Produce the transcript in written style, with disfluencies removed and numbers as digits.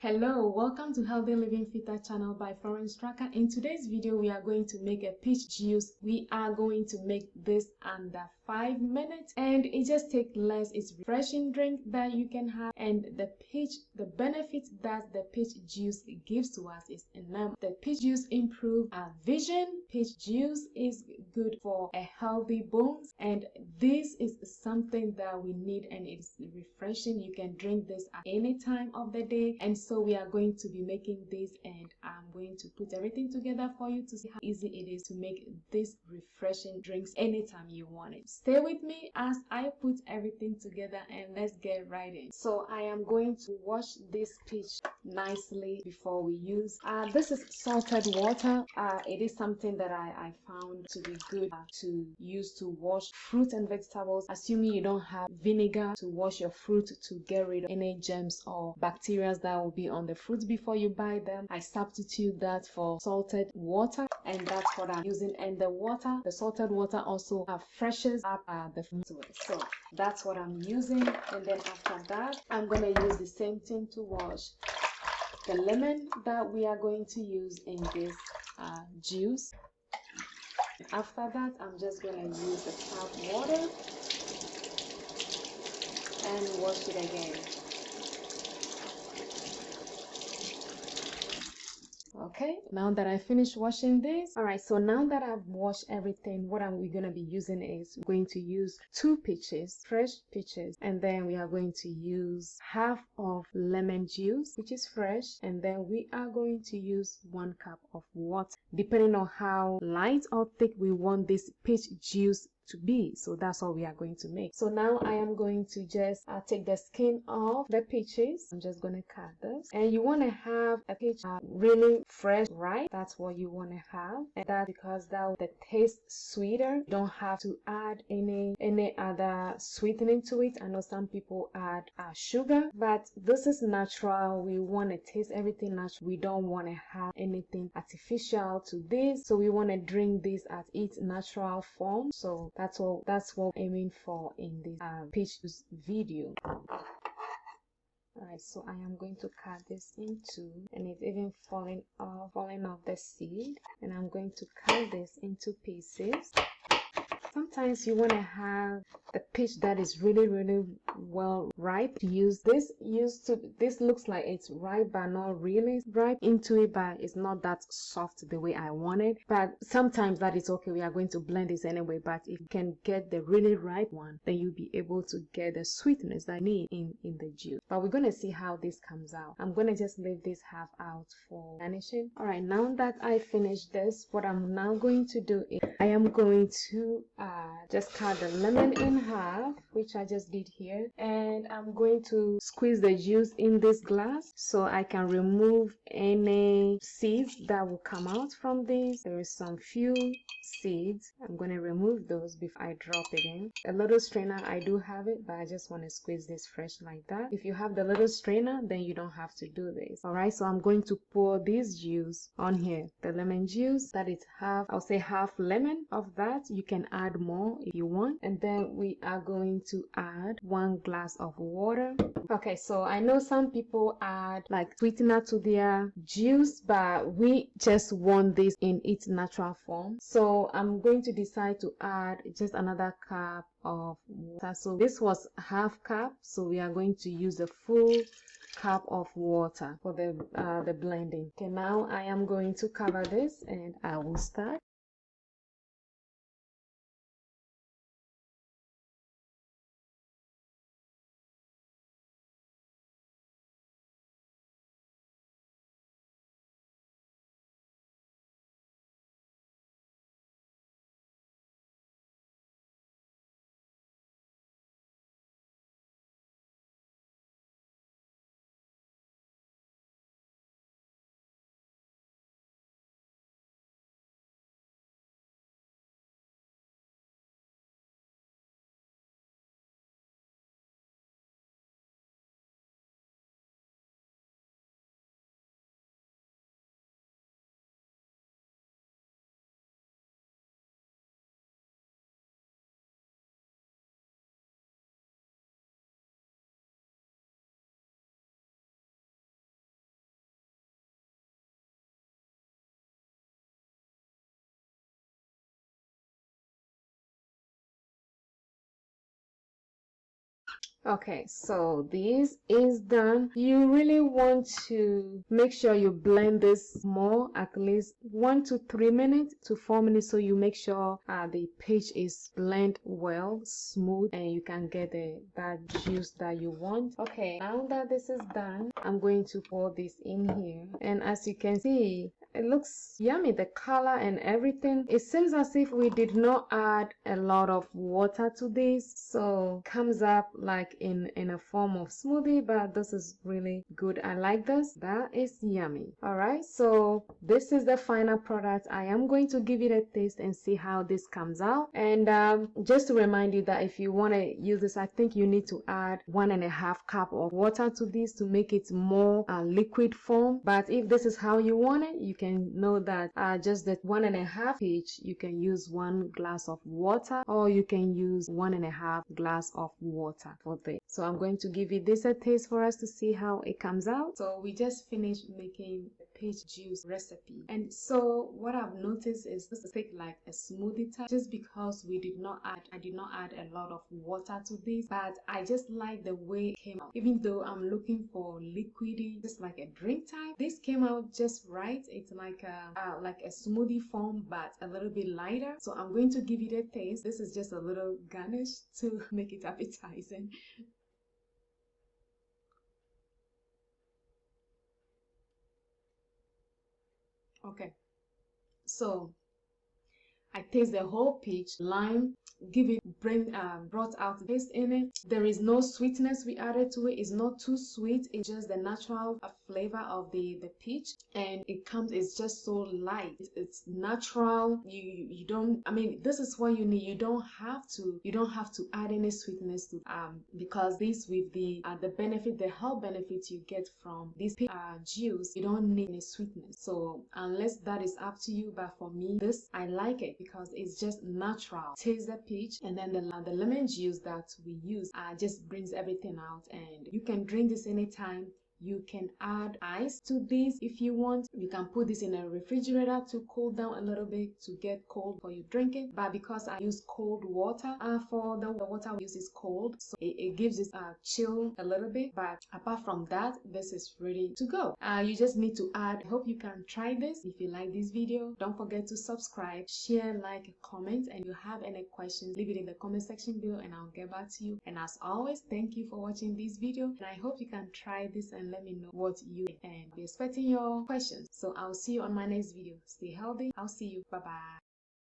Hello, welcome to Healthy Living Fitter channel by Florence Tracker. In today's video, we are going to make a peach juice. We are going to make this under 5 minutes and it just takes less. It's a refreshing drink that you can have, and the benefits that the peach juice gives to us is enough. The peach juice improves our vision. Peach juice is good for a healthy bones, and this is something that we need, and it's refreshing. You can drink this at any time of the day, and so we are going to be making this, and I'm going to put everything together for you to see how easy it is to make this refreshing drinks anytime you want it. Stay with me as I put everything together and let's get right in. So I am going to wash this peach nicely before we use. This is salted water. It is something that I found to be good to use to wash fruit and vegetables, assuming you don't have vinegar to wash your fruit to get rid of any germs or bacteria that will be on the fruits before you buy them. I substitute that for salted water, and that's what I'm using. And the salted water also freshes up the fruit to it. So that's what I'm using. And then after that, I'm going to use the same thing to wash the lemon that we are going to use in this juice. After that, I'm just going to use the tap water and wash it again. Okay, now that I finished washing this, all right, so now that I've washed everything, what we're going to be using is we're going to use 2 peaches, fresh peaches, and then we are going to use half of lemon juice, which is fresh, and then we are going to use 1 cup of water, depending on how light or thick we want this peach juice to be. So that's what we are going to make. So now I am going to just take the skin off the peaches. I'm just going to cut this, and you want to have a peach really fresh, right? That's what you want to have, and that's because that will taste sweeter. You don't have to add any other sweetening to it. I know some people add sugar, but this is natural. We want to taste everything natural. We don't want to have anything artificial to this, so we want to drink this at its natural form. So that's what I'm aiming for in this peach juice video. Alright, so I am going to cut this in 2, and it's even falling off the seed, and I'm going to cut this into pieces. Sometimes you want to have the peach that is really well ripe. This looks like it's ripe but not really ripe into it, but it's not that soft the way I want it. But sometimes that is okay. We are going to blend this anyway, but if you can get the really ripe one, then you'll be able to get the sweetness that I need in the juice. But we're going to see how this comes out. I'm going to just leave this half out for garnishing. Alright, now that I finished this, what I'm now going to do is I am going to just cut the lemon in half, which I just did here, and I'm going to squeeze the juice in this glass so I can remove any seeds that will come out from this. There is some few seeds. I'm going to remove those before I drop it in. A little strainer, I do have it, but I just want to squeeze this fresh like that. If you have the little strainer, then you don't have to do this. Alright, so I'm going to pour this juice on here, the lemon juice. That is I'll say half lemon of that. You can add more if you want, and then we are going to add 1 glass of water. Okay, so I know some people add like sweetener to their juice, but we just want this in its natural form. So I'm going to decide to add just another cup of water. So this was half cup, so we are going to use the full cup of water for the blending. Okay, now I am going to cover this and I will start. Okay, so this is done. You really want to make sure you blend this more, at least 1 to 3 minutes to 4 minutes, so you make sure the peach is blend well, smooth, and you can get that juice that you want. Okay, now that this is done, I'm going to pour this in here, and as you can see, it looks yummy, the color and everything. It seems as if we did not add a lot of water to this, so comes up like in a form of smoothie, but this is really good. I like this. That is yummy. All right, so this is the final product. I am going to give it a taste and see how this comes out. And just to remind you that if you want to use this, I think you need to add 1.5 cup of water to this to make it more liquid form. But if this is how you want it, you can know that just that 1.5 peach, you can use 1 glass of water, or you can use 1.5 glass of water for this. So I'm going to give you this a taste for us to see how it comes out. So we just finished making the peach juice recipe, and so what I've noticed is this is like a smoothie type, just because I did not add a lot of water to this, but I just like the way it came out. Even though I'm looking for liquidy, just like a drink type, this came out just right. It's like a smoothie form, but a little bit lighter. So I'm going to give it a taste. This is just a little garnish to make it appetizing. Okay, so I taste the whole peach, lime, brought out taste in it. There is no sweetness we added to it. It's not too sweet. It's just the natural flavor of the peach, and it's just so light. It's natural. You don't, I mean, this is what you need. You don't have to add any sweetness to because this, with the benefit, the health benefits you get from this juice, you don't need any sweetness. So unless that is up to you, but for me, this, I like it because it's just natural. Taste the peach, and then the lemon juice that we use just brings everything out, and you can drink this anytime. You can add ice to this if you want. You can put this in a refrigerator to cool down a little bit, to get cold before you drink it. But because I use cold water, for the water we use is cold, so it gives it chill a little bit. But apart from that, this is ready to go. You just need to add. I hope you can try this. If you like this video, don't forget to subscribe, share, like, comment, and if you have any questions, leave it in the comment section below and I'll get back to you. And as always, thank you for watching this video, and I hope you can try this and let me know what you think, and be expecting your questions. So I'll see you on my next video. Stay healthy. I'll see you. Bye bye.